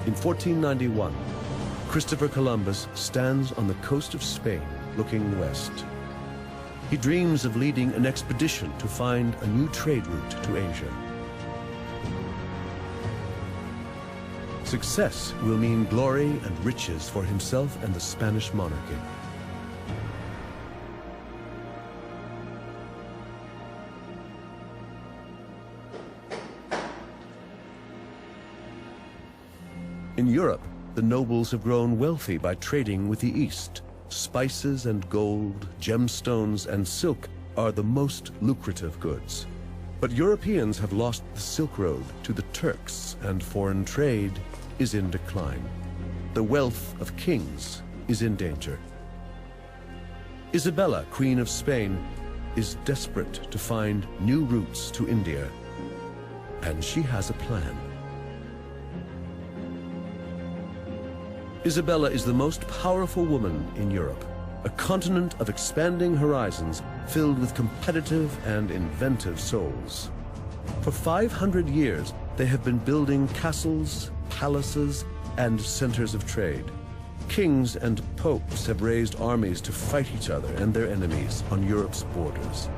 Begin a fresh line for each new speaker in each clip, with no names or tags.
In 1491, Christopher Columbus stands on the coast of Spain, looking west. He dreams of leading an expedition to find a new trade route to Asia. Success will mean glory and riches for himself and the Spanish monarchy. In Europe, the nobles have grown wealthy by trading with the East. Spices and gold, gemstones and silk are the most lucrative goods. But Europeans have lost the Silk Road to the Turks, and foreign trade is in decline. The wealth of kings is in danger. Isabella, Queen of Spain, is desperate to find new routes to India, and she has a plan. Isabella is the most powerful woman in Europe, a continent of expanding horizons filled with competitive and inventive souls. For 500 years, they have been building castles, palaces, and centers of trade. Kings and popes have raised armies to fight each other and their enemies on Europe's borders.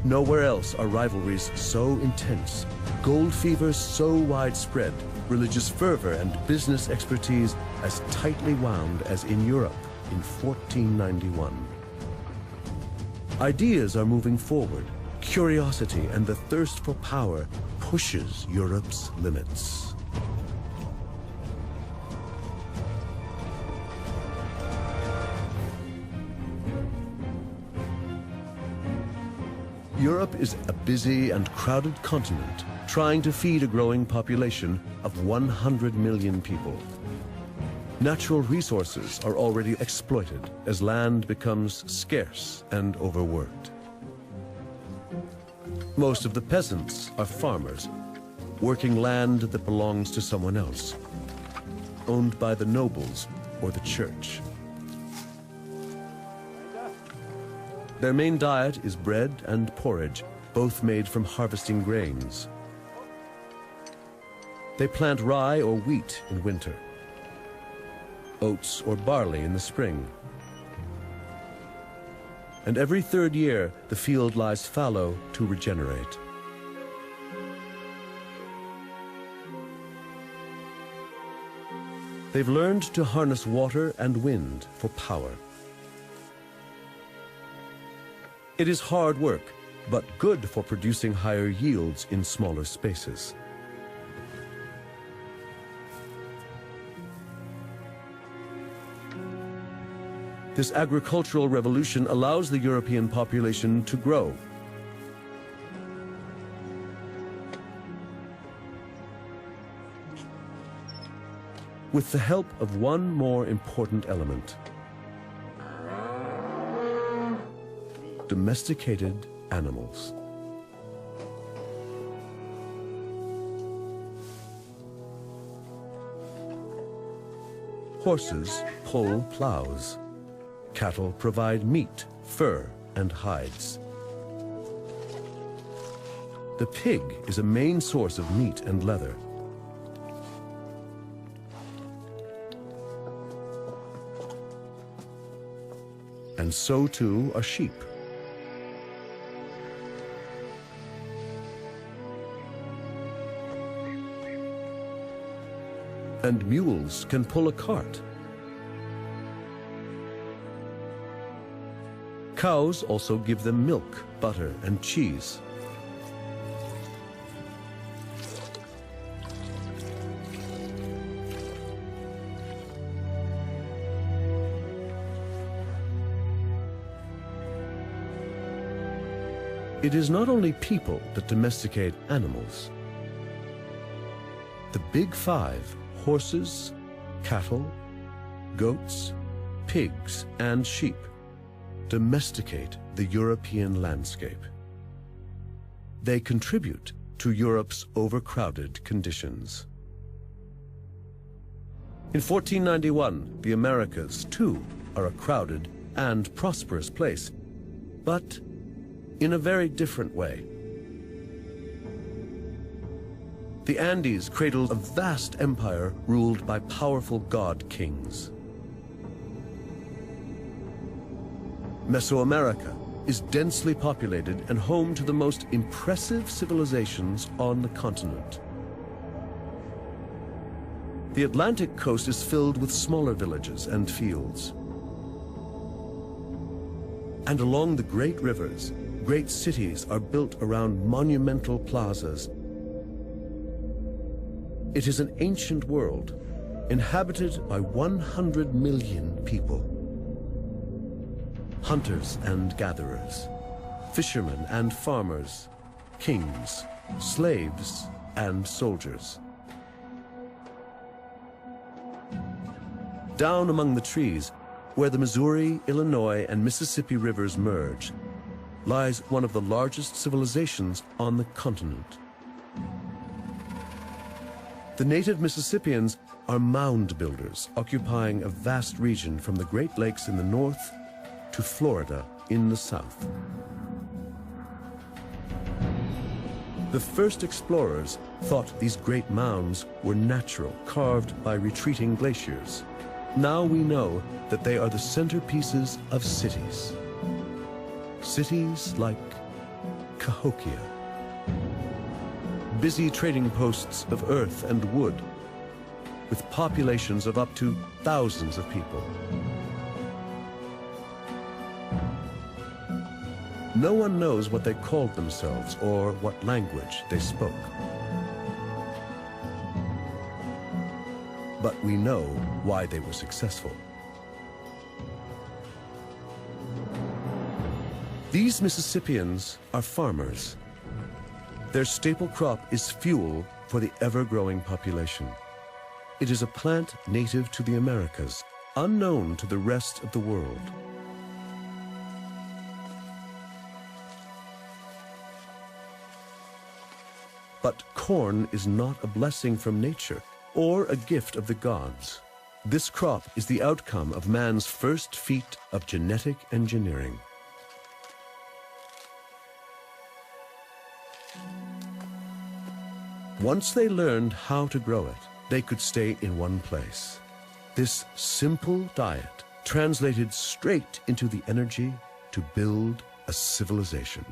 Nowhere else are rivalries so intense, gold fever so widespread, religious fervor and business expertise as tightly wound as in Europe in 1491. Ideas are moving forward. Curiosity and the thirst for power pushes Europe's limits. Europe is a busy and crowded continent trying to feed a growing population of 100 million people. Natural resources are already exploited as land becomes scarce and overworked. Most of the peasants are farmers, working land that belongs to someone else, owned by the nobles or the church. Their main diet is bread and porridge, both made from harvesting grains. They plant rye or wheat in winter, oats or barley in the spring. And every third year, the field lies fallow to regenerate. They've learned to harness water and wind for power. It is hard work, but good for producing higher yields in smaller spaces. This agricultural revolution allows the European population to grow. With the help of one more important element: domesticated animals. Horses pull plows. Cattle provide meat, fur, and hides. The pig is a main source of meat and leather. And so too are sheep. And mules can pull a cart. Cows also give them milk, butter, and cheese. It is not only people that domesticate animals. The Big Five, horses, cattle, goats, pigs, and sheep, domesticate the European landscape. They contribute to Europe's overcrowded conditions. In 1491, the Americas, too, are a crowded and prosperous place, but in a very different way. The Andes cradled a vast empire ruled by powerful god kings. Mesoamerica is densely populated and home to the most impressive civilizations on the continent. The Atlantic coast is filled with smaller villages and fields. And along the great rivers, great cities are built around monumental plazas. It is an ancient world, inhabited by 100 million people. Hunters and gatherers, fishermen and farmers, kings, slaves and soldiers. Down among the trees, where the Missouri, Illinois, and Mississippi rivers merge, lies one of the largest civilizations on the continent. The native Mississippians are mound builders, occupying a vast region from the Great Lakes in the north to Florida in the south. The first explorers thought these great mounds were natural, carved by retreating glaciers. Now we know that they are the centerpieces of cities. Cities like Cahokia. Busy trading posts of earth and wood, with populations of up to thousands of people. No one knows what they called themselves or what language they spoke. But we know why they were successful. These Mississippians are farmers. Their staple crop is fuel for the ever-growing population. It is a plant native to the Americas, unknown to the rest of the world. But corn is not a blessing from nature or a gift of the gods. This crop is the outcome of man's first feat of genetic engineering. Once they learned how to grow it, they could stay in one place. This simple diet translated straight into the energy to build a civilization.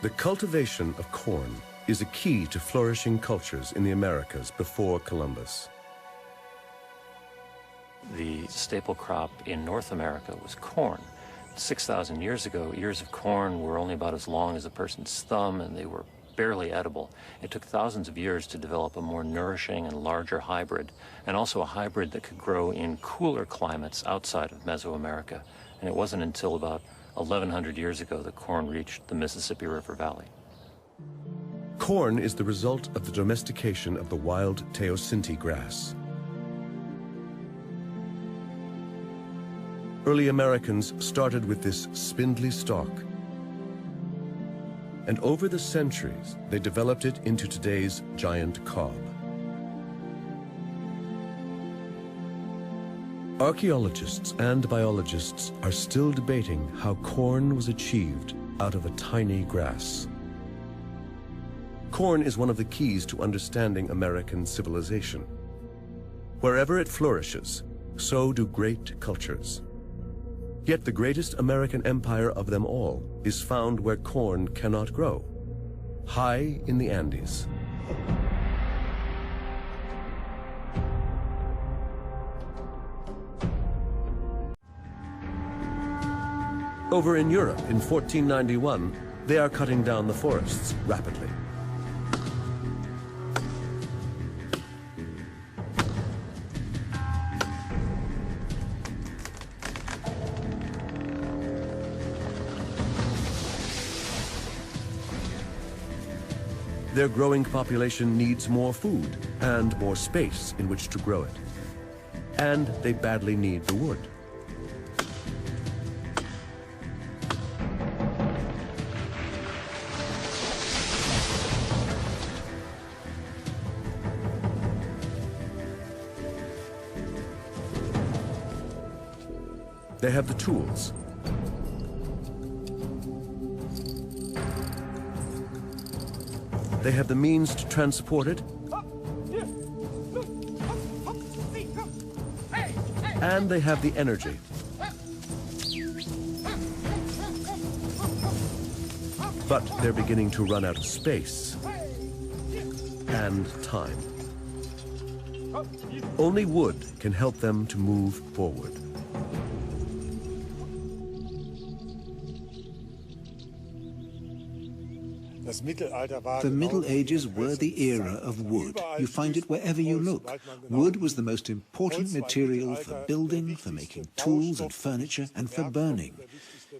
The cultivation of corn is a key to flourishing cultures in the Americas before Columbus.
The staple crop in North America was corn. 6,000 years ago, ears of corn were only about as long as a person's thumb, and they were barely edible. It took thousands of years to develop a more nourishing and larger hybrid, and also a hybrid that could grow in cooler climates outside of Mesoamerica. And it wasn't until about 1,100 years ago that corn reached the Mississippi River Valley.
Corn is the result of the domestication of the wild teosinte grass. Early Americans started with this spindly stalk, and over the centuries, they developed it into today's giant cob. Archaeologists and biologists are still debating how corn was achieved out of a tiny grass. Corn is one of the keys to understanding American civilization. Wherever it flourishes, so do great cultures. Yet the greatest American empire of them all is found where corn cannot grow, high in the Andes. Over in Europe in 1491, they are cutting down the forests rapidly. Their growing population needs more food and more space in which to grow it. And they badly need the wood. They have the tools. They have the means to transport it, and they have the energy. But they're beginning to run out of space and time. Only wood can help them to move forward.
The Middle Ages were the era of wood. You find it wherever you look. Wood was the most important material for building, for making tools and furniture, and for burning.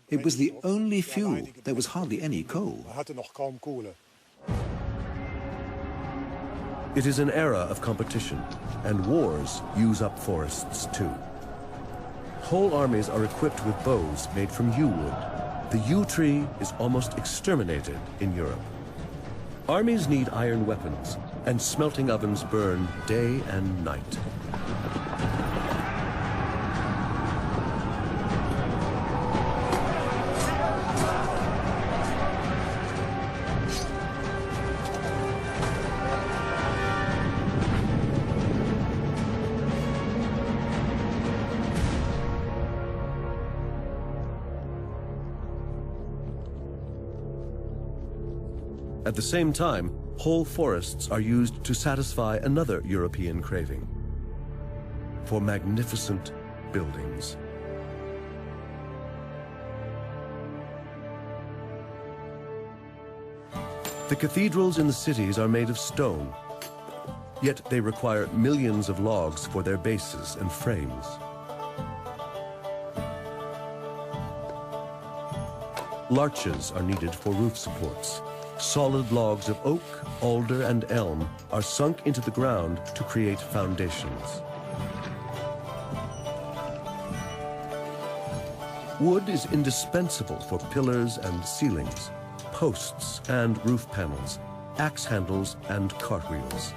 It was the only fuel. There was hardly any coal.
It is an era of competition, and wars use up forests too. Whole armies are equipped with bows made from yew wood. The yew tree is almost exterminated in Europe. Armies need iron weapons, and smelting ovens burn day and night. At the same time, whole forests are used to satisfy another European craving: for magnificent buildings. The cathedrals in the cities are made of stone, yet they require millions of logs for their bases and frames. Larches are needed for roof supports. Solid logs of oak, alder, and elm are sunk into the ground to create foundations. Wood is indispensable for pillars and ceilings, posts and roof panels, axe handles and cartwheels.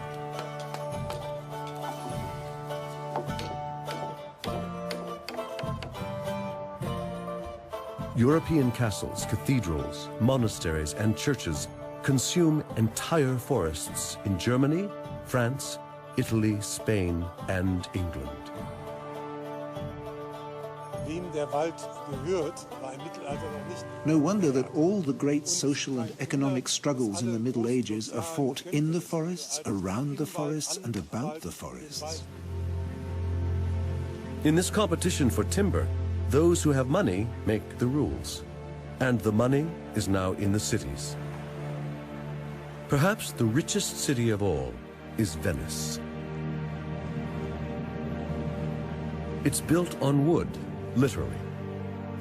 European castles, cathedrals, monasteries, and churches consume entire forests in Germany, France, Italy, Spain, and England.
No wonder that all the great social and economic struggles in the Middle Ages are fought in the forests, around the forests, and about the forests.
In this competition for timber, those who have money make the rules, and the money is now in the cities. Perhaps the richest city of all is Venice. It's built on wood, literally.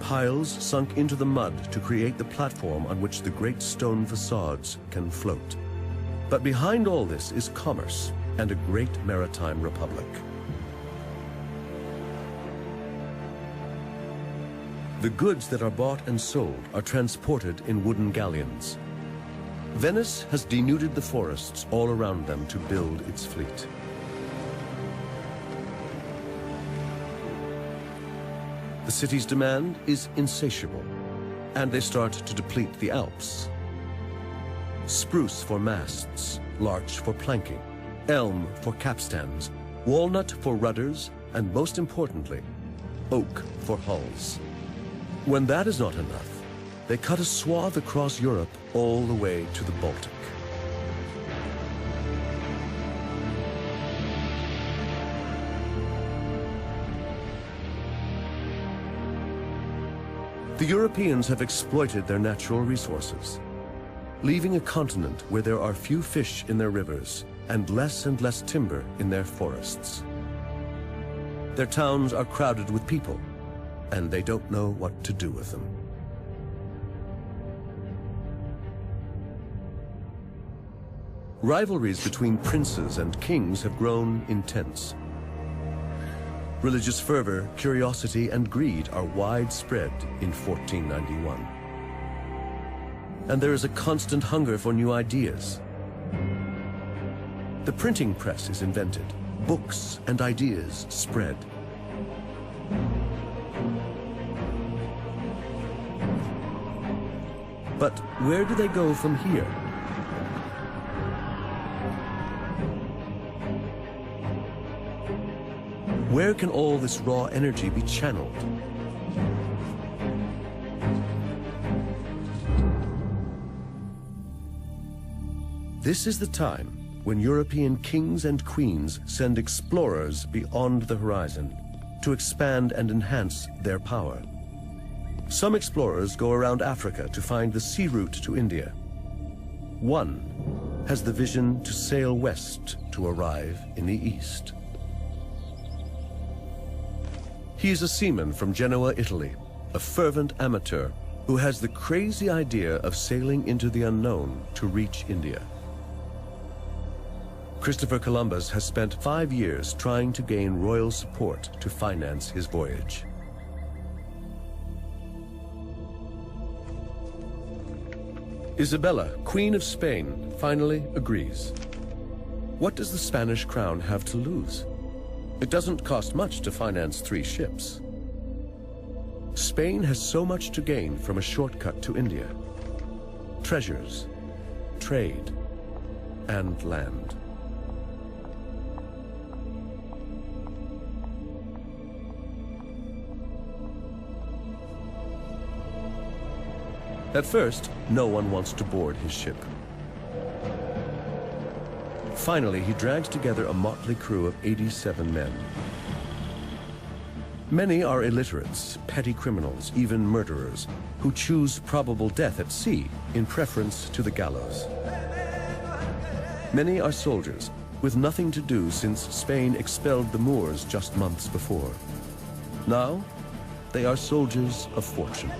Piles sunk into the mud to create the platform on which the great stone facades can float. But behind all this is commerce and a great maritime republic. The goods that are bought and sold are transported in wooden galleons. Venice has denuded the forests all around them to build its fleet. The city's demand is insatiable, and they start to deplete the Alps. Spruce for masts, larch for planking, elm for capstans, walnut for rudders, and most importantly, oak for hulls. When that is not enough, they cut a swath across Europe all the way to the Baltic. The Europeans have exploited their natural resources, leaving a continent where there are few fish in their rivers and less timber in their forests. Their towns are crowded with people, and they don't know what to do with them. Rivalries between princes and kings have grown intense. Religious fervor, curiosity, and greed are widespread in 1491. And there is a constant hunger for new ideas. The printing press is invented. Books and ideas spread. But where do they go from here? Where can all this raw energy be channeled? This is the time when European kings and queens send explorers beyond the horizon to expand and enhance their power. Some explorers go around Africa to find the sea route to India. One has the vision to sail west to arrive in the east. He is a seaman from Genoa, Italy, a fervent amateur who has the crazy idea of sailing into the unknown to reach India. Christopher Columbus has spent 5 years trying to gain royal support to finance his voyage. Isabella, Queen of Spain, finally agrees. What does the Spanish crown have to lose? It doesn't cost much to finance 3 ships. Spain has so much to gain from a shortcut to India: treasures, trade, and land. At first, no one wants to board his ship. Finally, he drags together a motley crew of 87 men. Many are illiterates, petty criminals, even murderers, who choose probable death at sea in preference to the gallows. Many are soldiers, with nothing to do since Spain expelled the Moors just months before. Now, they are soldiers of fortune.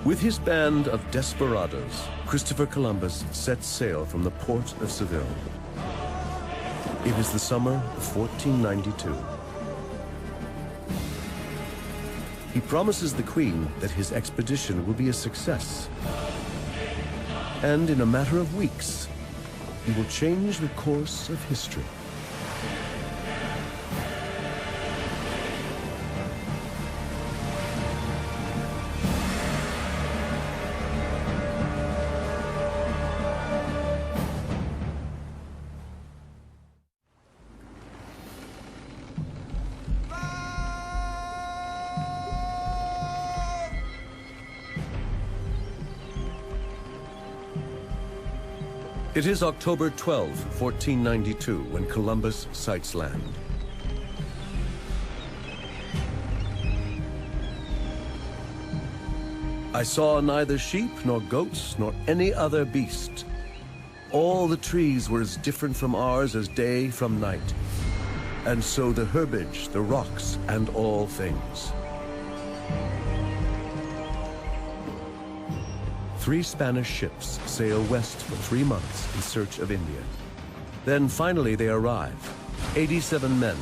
With his band of desperados, Christopher Columbus sets sail from the port of Seville. It is the summer of 1492. He promises the Queen that his expedition will be a success. And in a matter of weeks, he will change the course of history. It is October 12, 1492, when Columbus sights land. I saw neither sheep nor goats nor any other beast. All the trees were as different from ours as day from night, and so the herbage, the rocks, and all things. 3 Spanish ships sail west for 3 months in search of India. Then finally they arrive, 87 men,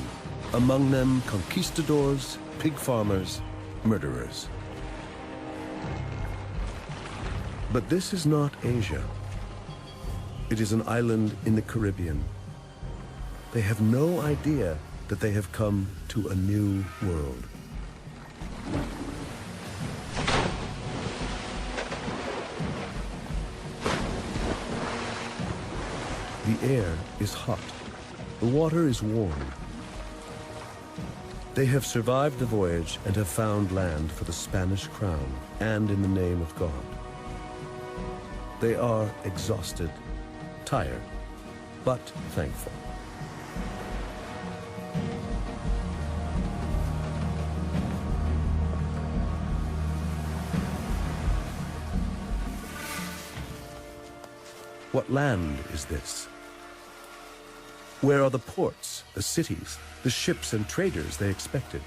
among them conquistadors, pig farmers, murderers. But this is not Asia. It is an island in the Caribbean. They have no idea that they have come to a new world. The air is hot. The water is warm. They have survived the voyage and have found land for the Spanish crown and in the name of God. They are exhausted, tired, but thankful. What land is this? Where are the ports, the cities, the ships and traders they expected?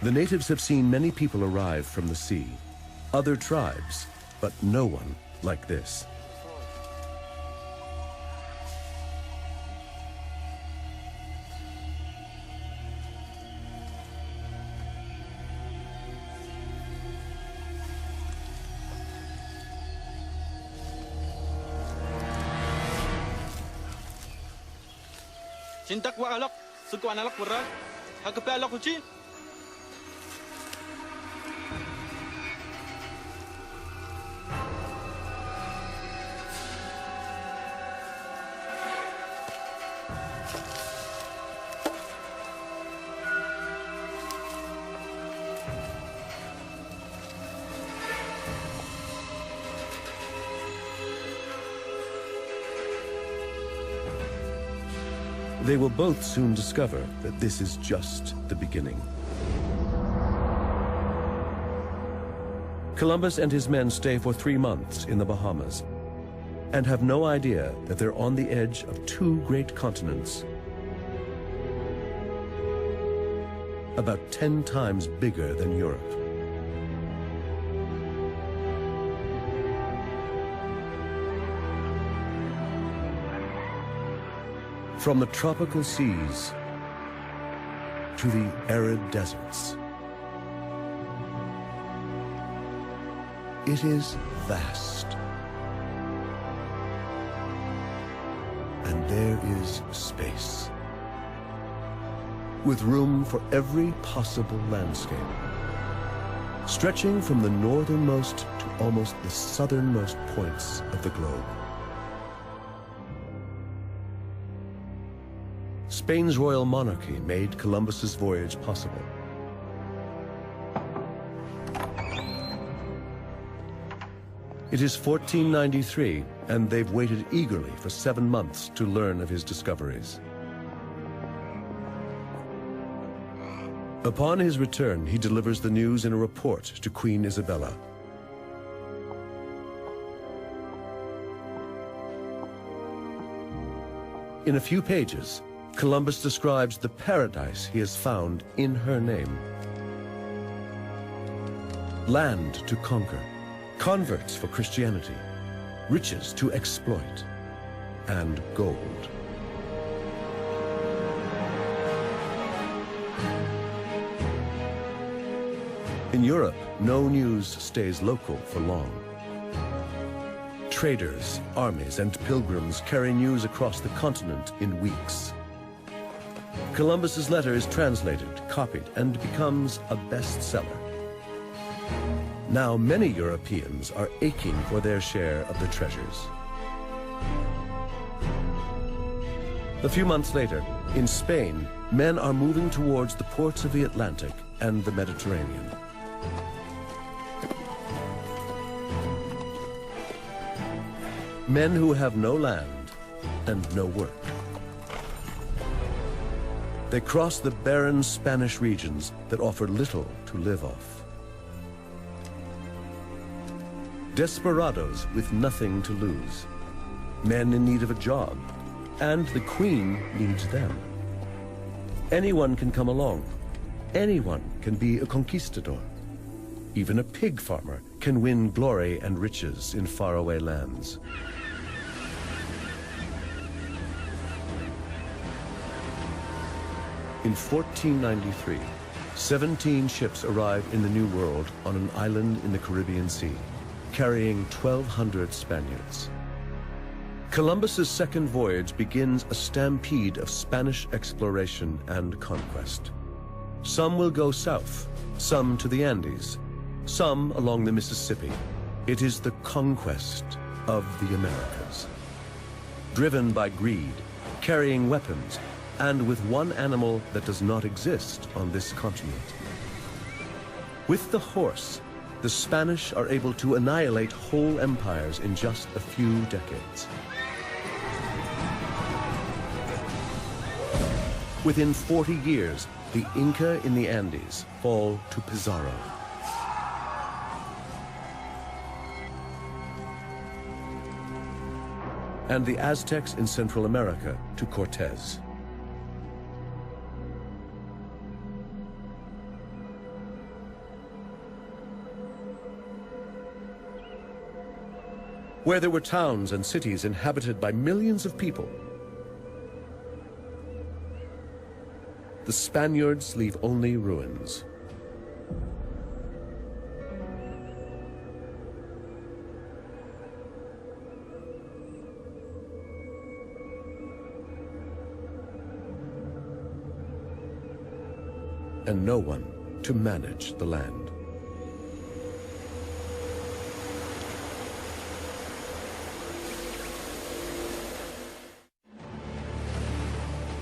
The natives have seen many people arrive from the sea, other tribes, but no one like this.
Cintak wa alak, suku analak berat, hak alak uci.
They will both soon discover that this is just the beginning. Columbus and his men stay for 3 months in the Bahamas and have no idea that they're on the edge of 2 great continents, about 10 times bigger than Europe. From the tropical seas to the arid deserts, it is vast. And there is space, with room for every possible landscape, stretching from the northernmost to almost the southernmost points of the globe. Spain's royal monarchy made Columbus's voyage possible. It is 1493, and they've waited eagerly for 7 months to learn of his discoveries. Upon his return, he delivers the news in a report to Queen Isabella. In a few pages, Columbus describes the paradise he has found in her name. Land to conquer, converts for Christianity, riches to exploit, and gold. In Europe, no news stays local for long. Traders, armies, and pilgrims carry news across the continent in weeks. Columbus's letter is translated, copied, and becomes a bestseller. Now many Europeans are aching for their share of the treasures. A few months later, in Spain, men are moving towards the ports of the Atlantic and the Mediterranean. Men who have no land and no work. They cross the barren Spanish regions that offer little to live off. Desperados with nothing to lose. Men in need of a job, and the Queen needs them. Anyone can come along. Anyone can be a conquistador. Even a pig farmer can win glory and riches in faraway lands. In 1493, 17 ships arrived in the New World on an island in the Caribbean Sea, carrying 1,200 Spaniards. Columbus's second voyage begins a stampede of Spanish exploration and conquest. Some will go south, some to the Andes, some along the Mississippi. It is the conquest of the Americas. Driven by greed, carrying weapons, and with one animal that does not exist on this continent. With the horse, the Spanish are able to annihilate whole empires in just a few decades. Within 40 years, the Inca in the Andes fall to Pizarro. And the Aztecs in Central America to Cortez. Where there were towns and cities inhabited by millions of people, the Spaniards leave only ruins. And no one to manage the land.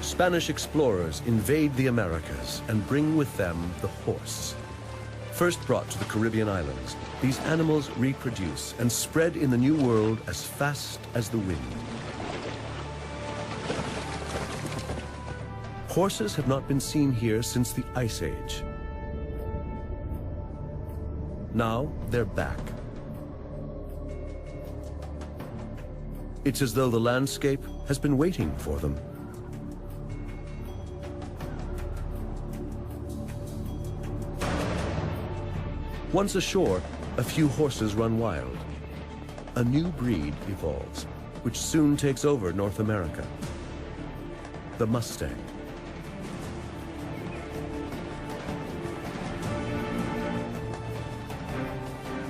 Spanish explorers invade the Americas and bring with them the horse. First brought to the Caribbean islands, these animals reproduce and spread in the New World as fast as the wind. Horses have not been seen here since the Ice Age. Now they're back. It's as though the landscape has been waiting for them. Once ashore, a few horses run wild. A new breed evolves, which soon takes over North America. The Mustang.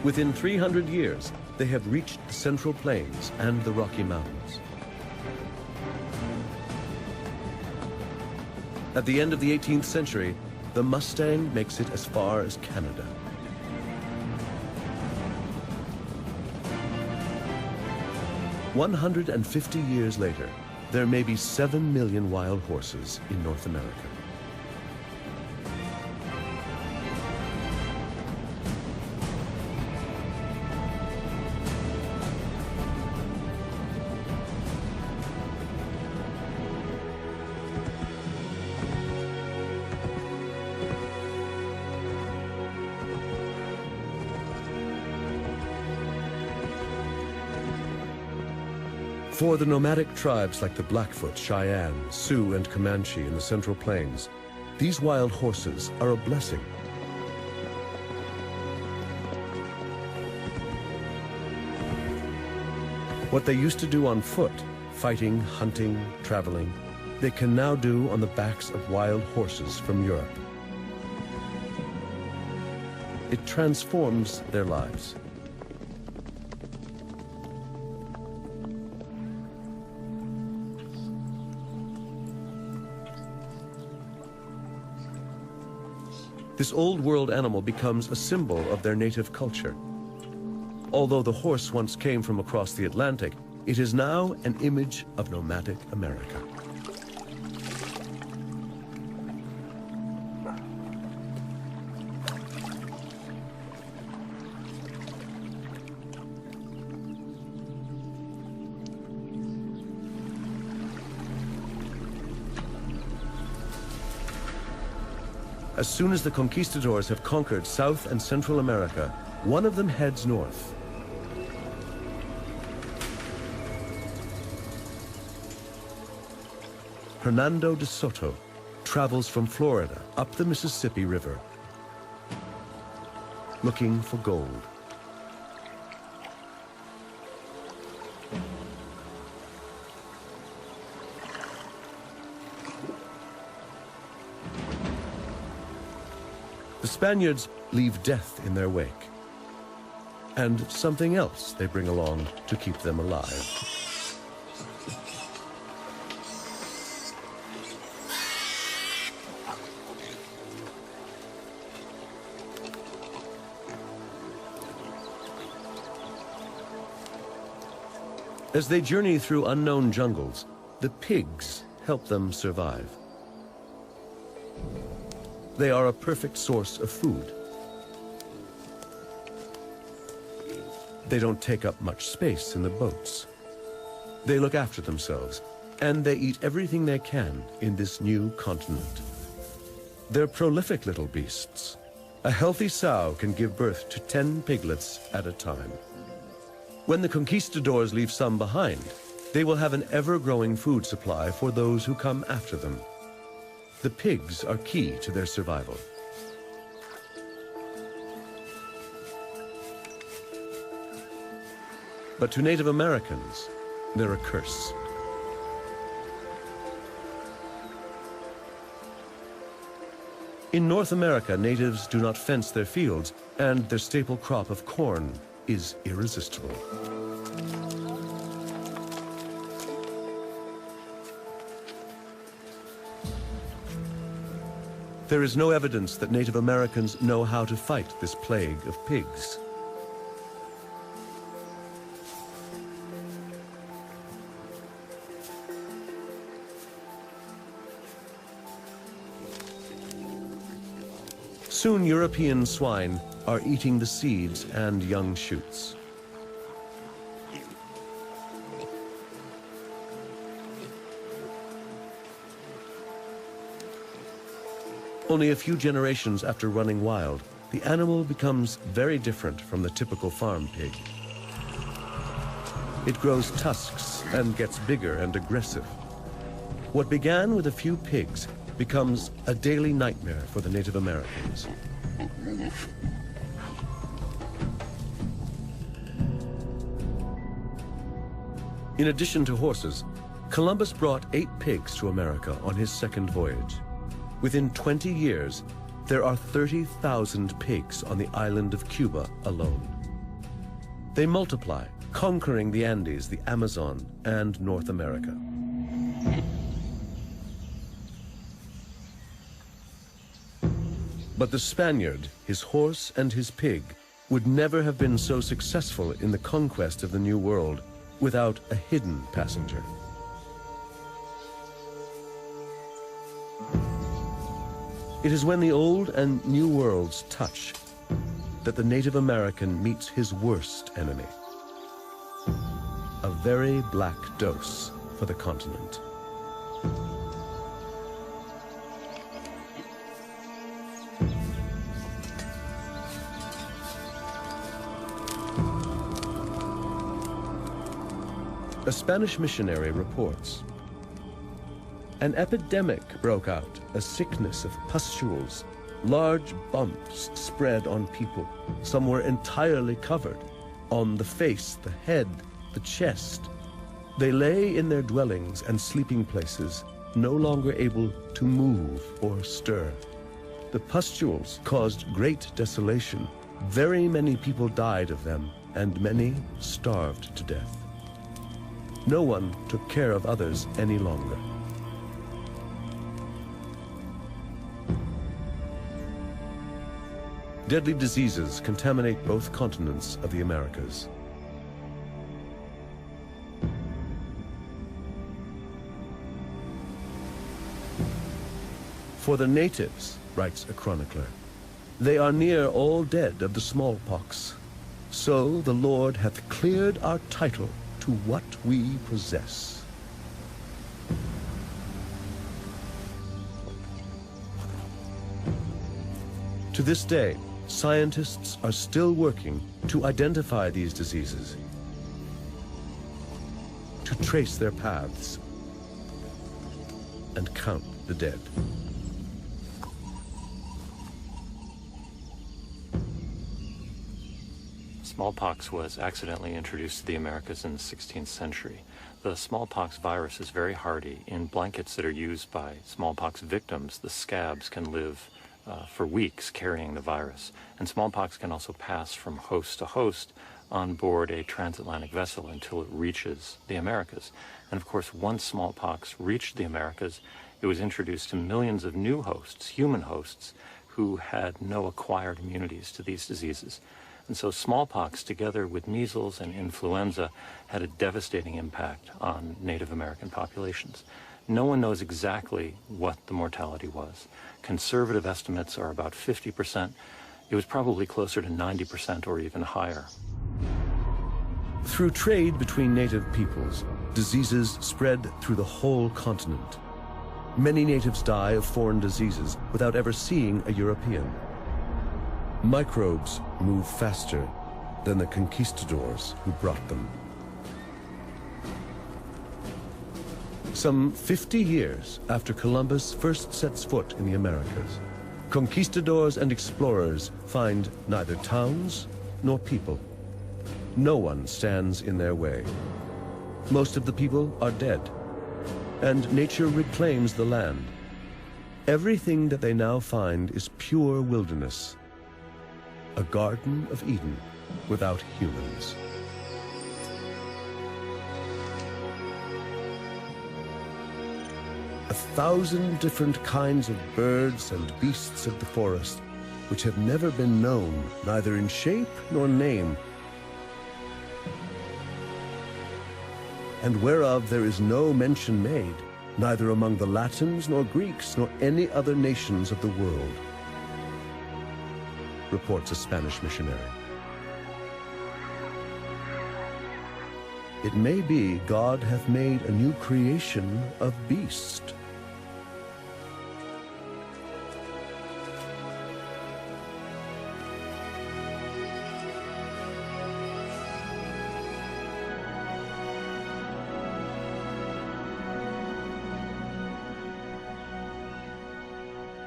Within 300 years, they have reached the Central Plains and the Rocky Mountains. At the end of the 18th century, the Mustang makes it as far as Canada. "150 years later, there may be 7 million wild horses in North America. For the nomadic tribes like the Blackfoot, Cheyenne, Sioux, and Comanche in the Central Plains, these wild horses are a blessing. What they used to do on foot, fighting, hunting, traveling, they can now do on the backs of wild horses from Europe. It transforms their lives. This old world animal becomes a symbol of their native culture. Although the horse once came from across the Atlantic, it is now an image of nomadic America. As soon as the conquistadors have conquered South and Central America, one of them heads north. Hernando de Soto travels from Florida up the Mississippi River, looking for gold. The Spaniards leave death in their wake, and something else they bring along to keep them alive. As they journey through unknown jungles, the pigs help them survive. They are a perfect source of food. They don't take up much space in the boats. They look after themselves, and they eat everything they can in this new continent. They're prolific little beasts. A healthy sow can give birth to 10 piglets at a time. When the conquistadors leave some behind, they will have an ever-growing food supply for those who come after them. The pigs are key to their survival. But to Native Americans, they're a curse. In North America, natives do not fence their fields, and their staple crop of corn is irresistible. There is no evidence that Native Americans know how to fight this plague of pigs. Soon European swine are eating the seeds and young shoots. Only a few generations after running wild, the animal becomes very different from the typical farm pig. It grows tusks and gets bigger and aggressive. What began with a few pigs becomes a daily nightmare for the Native Americans. In addition to horses, Columbus brought 8 pigs to America on his second voyage. Within 20 years, there are 30,000 pigs on the island of Cuba alone. They multiply, conquering the Andes, the Amazon, and North America. But the Spaniard, his horse, and his pig would never have been so successful in the conquest of the New World without a hidden passenger. It is when the Old and New Worlds touch that the Native American meets his worst enemy. A very black dose for the continent. A Spanish missionary reports, an epidemic broke out, a sickness of pustules. Large bumps spread on people. Some were entirely covered, on the face, the head, the chest. They lay in their dwellings and sleeping places, no longer able to move or stir. The pustules caused great desolation. Very many people died of them, and many starved to death. No one took care of others any longer. Deadly diseases contaminate both continents of the Americas. For the natives, writes a chronicler, they are near all dead of the smallpox. So the Lord hath cleared our title to what we possess. To this day, scientists are still working to identify these diseases, to trace their paths, and count the dead.
Smallpox was accidentally introduced to the Americas in the 16th century. The smallpox virus is very hardy. In blankets that are used by smallpox victims, the scabs can live for weeks carrying the virus. And smallpox can also pass from host to host on board a transatlantic vessel until it reaches the Americas. And of course, once smallpox reached the Americas, it was introduced to millions of new hosts, human hosts, who had no acquired immunities to these diseases. And so smallpox, together with measles and influenza, had a devastating impact on Native American populations. No one knows exactly what the mortality was. Conservative estimates are about 50%. It was probably closer to 90% or even higher.
Through trade between native peoples, diseases spread through the whole continent. Many natives die of foreign diseases without ever seeing a European. Microbes move faster than the conquistadors who brought them. Some 50 years after Columbus first sets foot in the Americas, conquistadors and explorers find neither towns nor people. No one stands in their way. Most of the people are dead, and nature reclaims the land. Everything that they now find is pure wilderness, a Garden of Eden without humans. A thousand different kinds of birds and beasts of the forest, which have never been known, neither in shape nor name, and whereof there is no mention made, neither among the Latins nor Greeks nor any other nations of the world. reports a Spanish missionary. It may be God hath made a new creation of beast.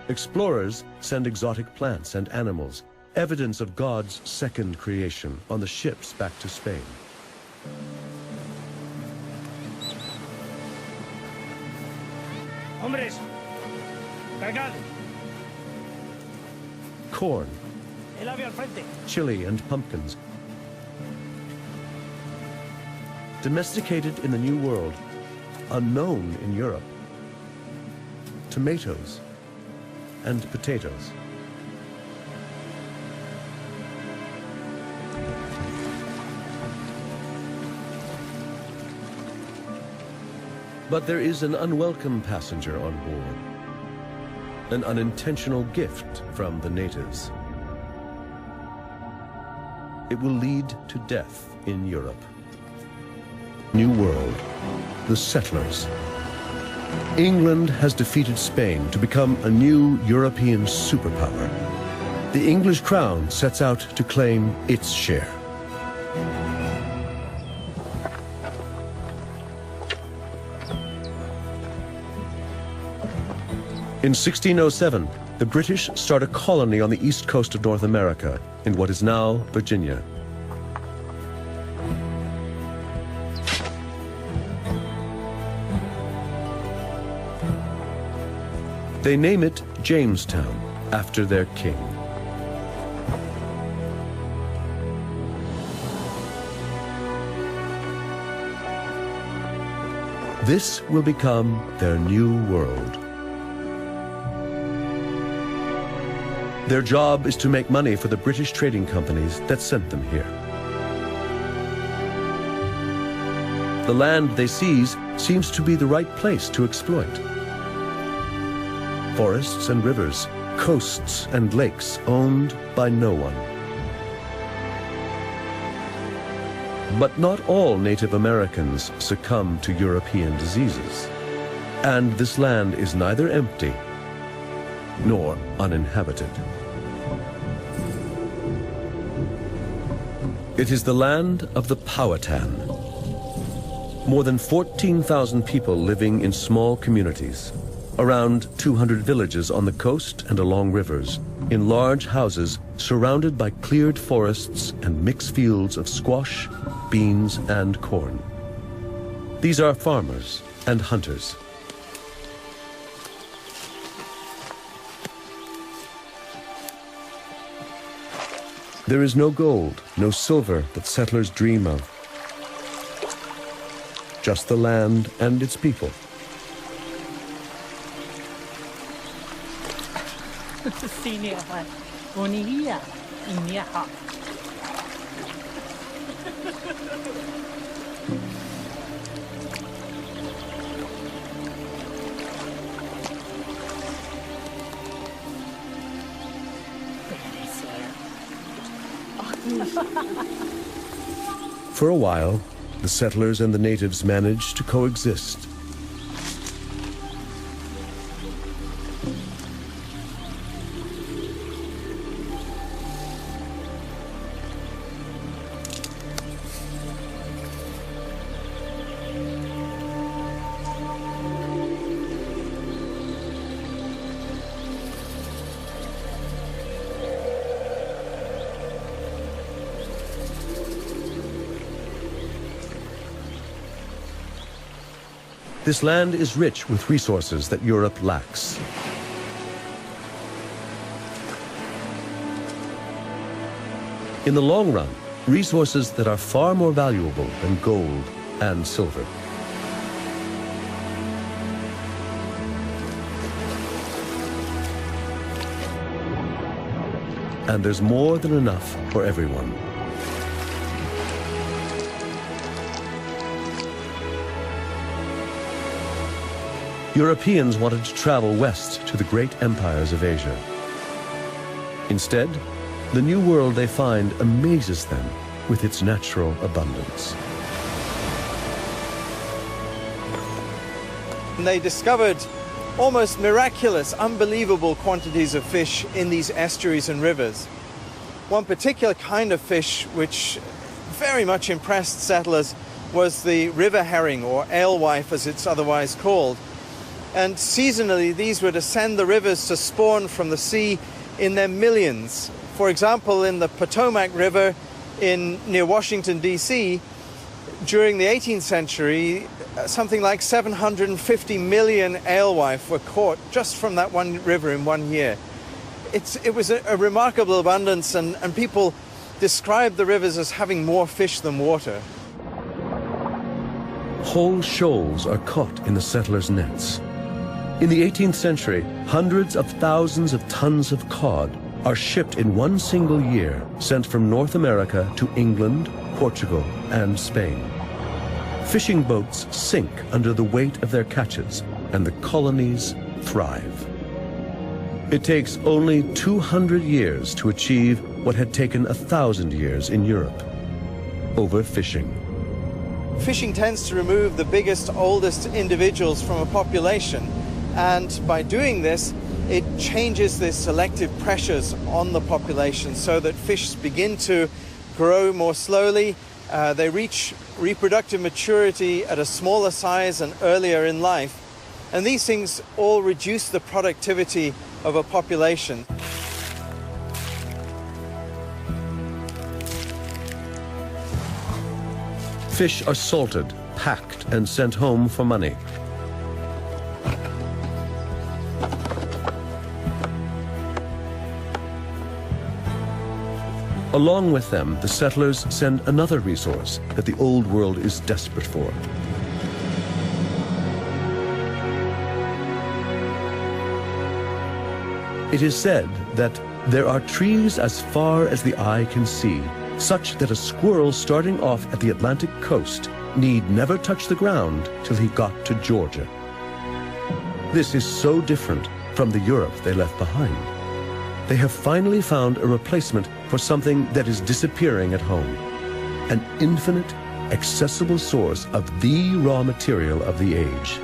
Explorers send exotic plants and animals, evidence of God's second creation, on the ships back to Spain.
Hombres, cargad.
Corn,
El ave al frente.
chili, and pumpkins. Domesticated in the New World, unknown in Europe. Tomatoes and potatoes. But there is an unwelcome passenger on board, an unintentional gift from the natives. It will lead to death in Europe. New World, the settlers. England has defeated Spain to become a new European superpower. The English crown sets out to claim its share. In 1607, the British start a colony on the east coast of North America, in what is now Virginia. They name it Jamestown, after their king. This will become their new world. Their job is to make money for the British trading companies that sent them here. The land they seize seems to be the right place to exploit. Forests and rivers, coasts and lakes owned by no one. But not all Native Americans succumb to European diseases. And this land is neither empty nor uninhabited. It is the land of the Powhatan. More than 14,000 people living in small communities. Around 200 villages on the coast and along rivers, in large houses surrounded by cleared forests and mixed fields of squash, beans, and corn. These are farmers and hunters. There is no gold, no silver that settlers dream of. Just the land and its people. For a while, the settlers and the natives managed to coexist. This land is rich with resources that Europe lacks. In the long run, resources that are far more valuable than gold and silver. And there's more than enough for everyone. Europeans wanted to travel west to the great empires of Asia. Instead, The new world they find amazes them with its natural abundance.
They discovered almost miraculous, unbelievable quantities of fish in these estuaries and rivers. One particular kind of fish which very much impressed settlers was the river herring, or alewife as it's otherwise called. And seasonally these would ascend the rivers to spawn from the sea in their millions. For example, in the Potomac River near Washington, D.C., during the 18th century, something like 750 million alewife were caught just from that one river in 1 year. It was a remarkable abundance, and people described the rivers as having more fish than water.
Whole shoals are caught in the settlers' nets. In the 18th century, hundreds of thousands of tons of cod are shipped in one single year, sent from North America to England, Portugal, and Spain. Fishing boats sink under the weight of their catches, and the colonies thrive. It takes only 200 years to achieve what had taken 1,000 years in Europe: overfishing.
Fishing tends to remove the biggest, oldest individuals from a population, and by doing this, it changes the selective pressures on the population so that fish begin to grow more slowly. They reach reproductive maturity at a smaller size and earlier in life. And these things all reduce the productivity of a population.
Fish are salted, packed, and sent home for money. Along with them, the settlers send another resource that the Old World is desperate for: it is said that there are trees as far as the eye can see, such that a squirrel starting off at the Atlantic coast need never touch the ground till he got to Georgia. This is so different from the Europe they left behind. They have finally found a replacement for something that is disappearing at home: an infinite, accessible source of the raw material of the age.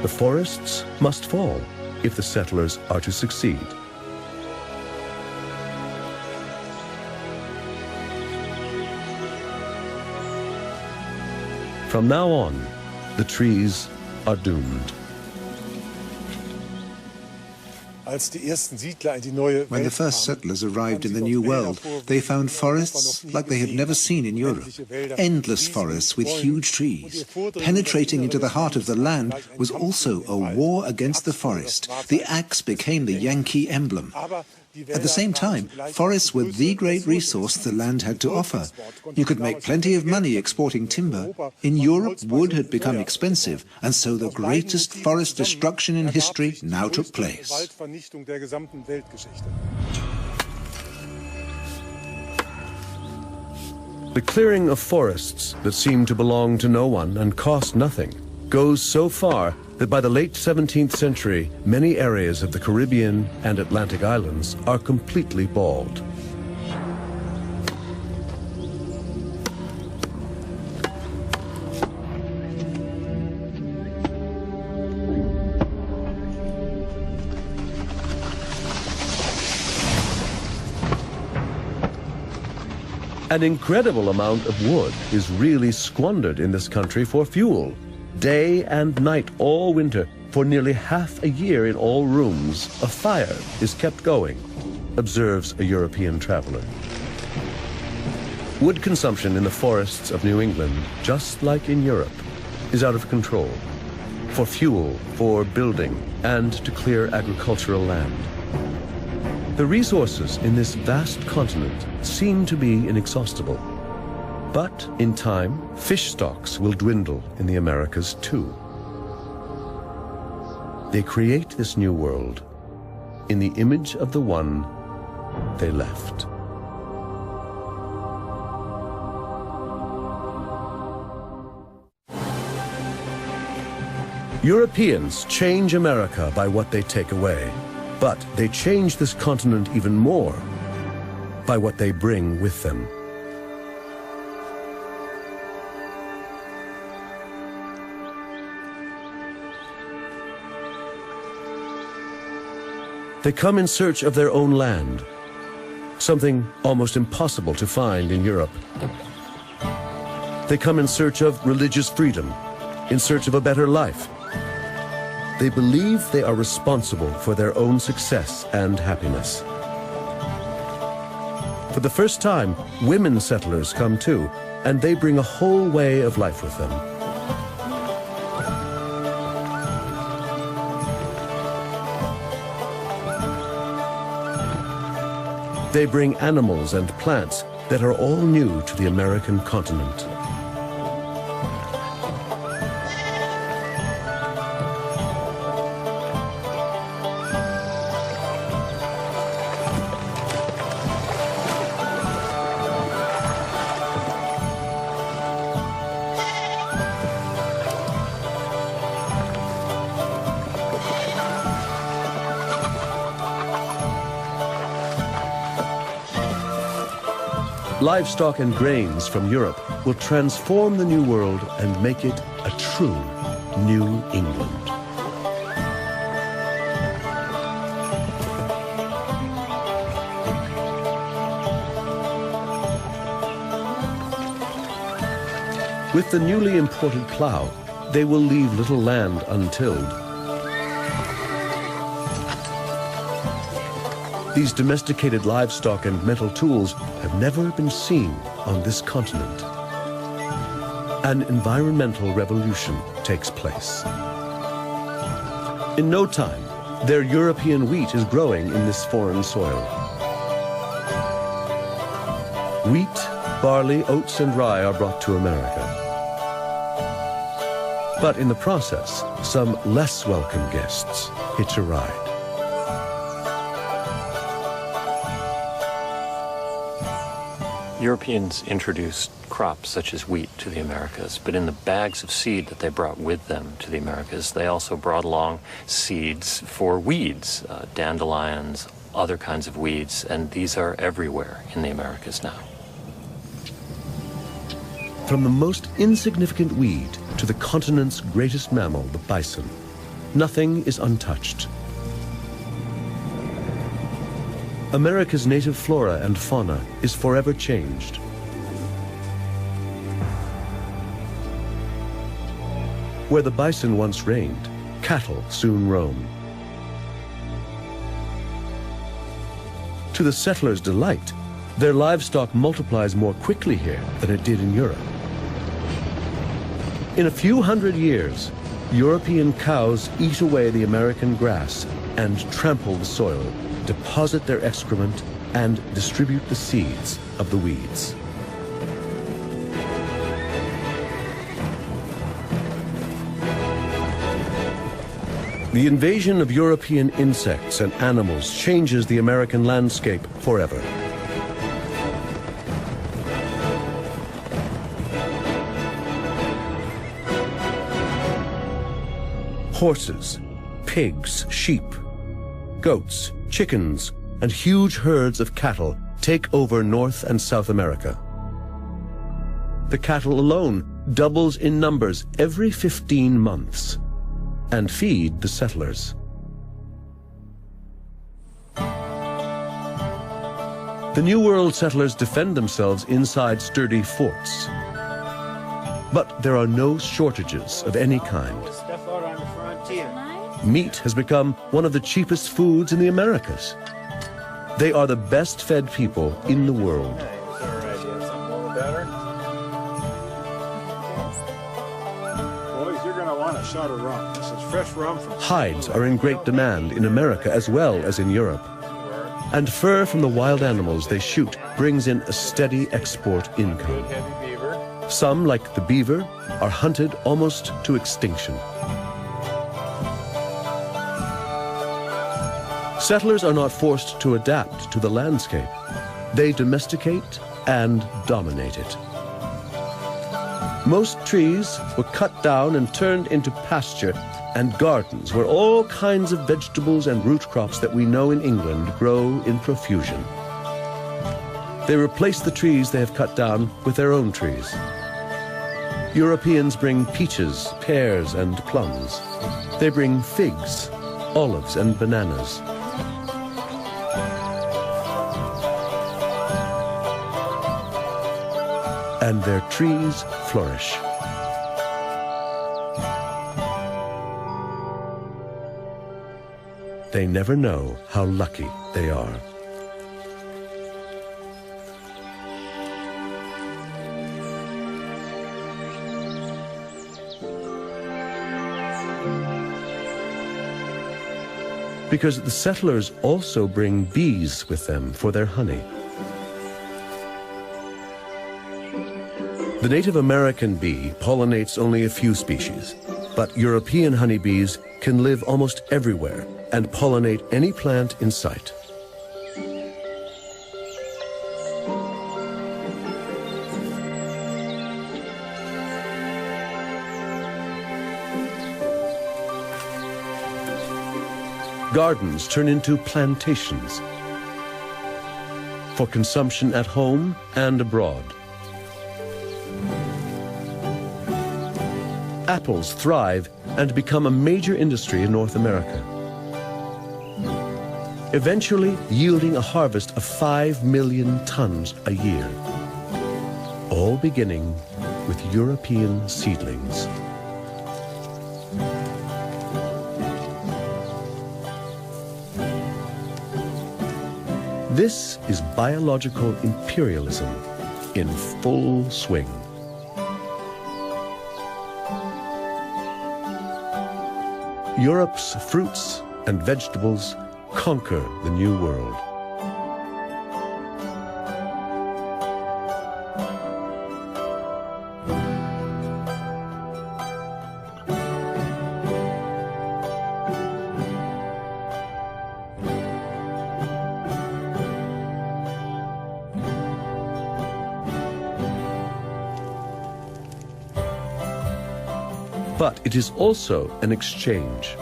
The forests must fall if the settlers are to succeed. From now on, the trees are doomed.
When the first settlers arrived in the New World, they found forests like they had never seen in Europe. Endless forests with huge trees. Penetrating into the heart of the land was also a war against the forest. The axe became the Yankee emblem. At the same time, forests were the great resource the land had to offer. You could make plenty of money exporting timber. In Europe, wood had become expensive, and so the greatest forest destruction in history now took place.
The clearing of forests that seem to belong to no one and cost nothing goes so far that by the late 17th century, many areas of the Caribbean and Atlantic islands are completely bald. An incredible amount of wood is really squandered in this country for fuel. Day and night all winter, for nearly half a year in all rooms, a fire is kept going, observes a European traveler. Wood consumption in the forests of New England, just like in Europe, is out of control. For fuel, for building, and to clear agricultural land. The resources in this vast continent seem to be inexhaustible. But in time, fish stocks will dwindle in the Americas too. They create this new world in the image of the one they left. Europeans change America by what they take away, but they change this continent even more by what they bring with them. They come in search of their own land, something almost impossible to find in Europe. They come in search of religious freedom, in search of a better life. They believe they are responsible for their own success and happiness. For the first time, women settlers come too, and they bring a whole way of life with them. They bring animals and plants that are all new to the American continent. Livestock and grains from Europe will transform the New World and make it a true New England. With the newly imported plow, they will leave little land untilled. These domesticated livestock and metal tools have never been seen on this continent. An environmental revolution takes place. In no time, their European wheat is growing in this foreign soil. Wheat, barley, oats, and rye are brought to America. But in the process, some less welcome guests hitch a ride.
Europeans introduced crops such as wheat to the Americas, but in the bags of seed that they brought with them to the Americas, they also brought along seeds for weeds, dandelions, other kinds of weeds, and these are everywhere in the Americas now.
From the most insignificant weed to the continent's greatest mammal, the bison, nothing is untouched. America's native flora and fauna is forever changed. Where the bison once reigned, cattle soon roam. To the settlers' delight, their livestock multiplies more quickly here than it did in Europe. In a few hundred years, European cows eat away the American grass and trample the soil, deposit their excrement, and distribute the seeds of the weeds. The invasion of European insects and animals changes the American landscape forever. Horses, pigs, sheep, goats, chickens, and huge herds of cattle take over North and South America. The cattle alone doubles in numbers every 15 months and feed the settlers. The New World settlers defend themselves inside sturdy forts. But there are no shortages of any kind. Meat has become one of the cheapest foods in the Americas. They are the best fed people in the world.
Boys, you're going to want a shot of rum. This is fresh rum from...
Hides are in great demand in America as well as in Europe. And fur from the wild animals they shoot brings in a steady export income. Some, like the beaver, are hunted almost to extinction. Settlers are not forced to adapt to the landscape. They domesticate and dominate it. Most trees were cut down and turned into pasture and gardens where all kinds of vegetables and root crops that we know in England grow in profusion. They replace the trees they have cut down with their own trees. Europeans bring peaches, pears, and plums. They bring figs, olives, and bananas. And their trees flourish. They never know how lucky they are. Because the settlers also bring bees with them for their honey. The Native American bee pollinates only a few species, but European honeybees can live almost everywhere and pollinate any plant in sight. Gardens turn into plantations for consumption at home and abroad. Apples thrive and become a major industry in North America, eventually yielding a harvest of 5 million tons a year, all beginning with European seedlings. This is biological imperialism in full swing. Europe's fruits and vegetables conquer the New World. But it is also an exchange.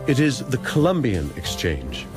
It is the Columbian exchange.